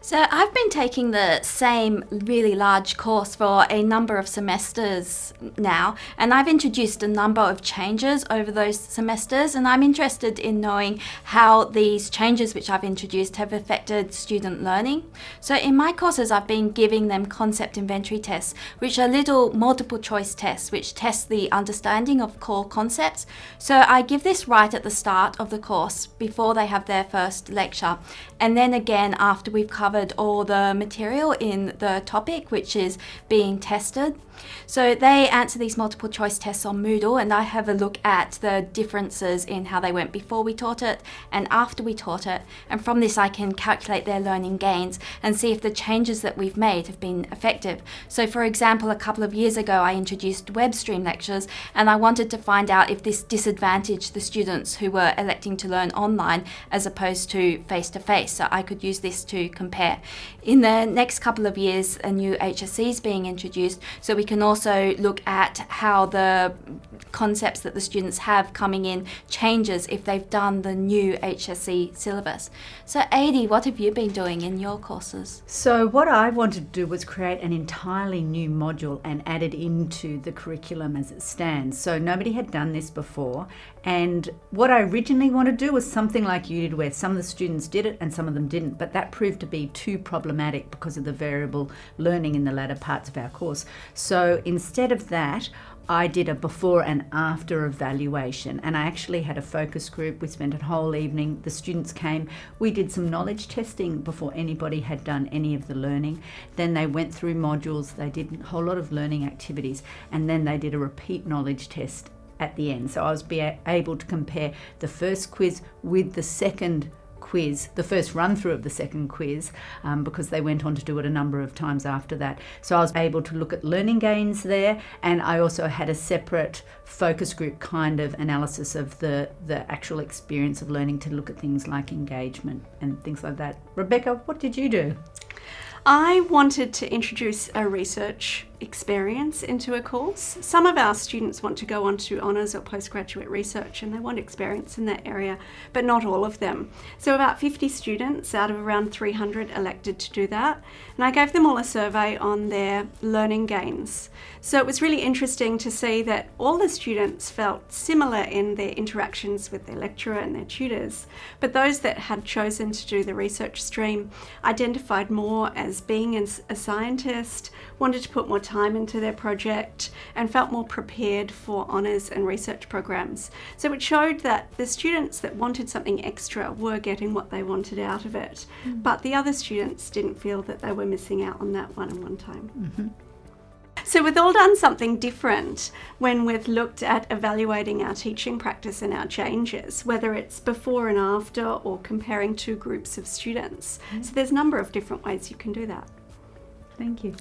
So I've been taking the same really large course for a number of semesters now, and I've introduced a number of changes over those semesters, and I'm interested in knowing how these changes which I've introduced have affected student learning. So in my courses, I've been giving them concept inventory tests, which are little multiple choice tests which test the understanding of core concepts. So I give this right at the start of the course before they have their first lecture, and then again after we've covered all the material in the topic which is being tested. So they answer these multiple choice tests on Moodle, and I have a look at the differences in how they went before we taught it and after we taught it, and from this I can calculate their learning gains and see if the changes that we've made have been effective. So for example, a couple of years ago I introduced web stream lectures, and I wanted to find out if this disadvantaged the students who were electing to learn online as opposed to face-to-face, so I could use this to compare. In the next couple of years, a new HSC is being introduced, so we can also look at how the concepts that the students have coming in changes if they've done the new HSC syllabus. So Adi, what have you been doing in your courses? So what I wanted to do was create an entirely new module and add it into the curriculum as it stands. So nobody had done this before, and what I originally wanted to do was something like you did, where some of the students did it and some of them didn't, but that proved to be too problematic because of the variable learning in the latter parts of our course. So instead of that, I did a before and after evaluation, and I actually had a focus group. We spent a whole evening. The students came. We did some knowledge testing before anybody had done any of the learning. Then they went through modules. They did a whole lot of learning activities, and then they did a repeat knowledge test at the end. So I was able to compare the first quiz with the second quiz, the first run through of the second quiz, because they went on to do it a number of times after that. So I was able to look at learning gains there, and I also had a separate focus group kind of analysis of the actual experience of learning to look at things like engagement and things like that. Rebecca, what did you do? I wanted to introduce a research experience into a course. Some of our students want to go on to honours or postgraduate research, and they want experience in that area, but not all of them. So about 50 students out of around 300 elected to do that, and I gave them all a survey on their learning gains. So it was really interesting to see that all the students felt similar in their interactions with their lecturer and their tutors, but those that had chosen to do the research stream identified more as being a scientist, wanted to put more time into their project, and felt more prepared for honours and research programs. So it showed that the students that wanted something extra were getting what they wanted out of it, but the other students didn't feel that they were missing out on that one-on-one time. Mm-hmm. So we've all done something different when we've looked at evaluating our teaching practice and our changes, whether it's before and after or comparing two groups of students. So there's a number of different ways you can do that. Thank you.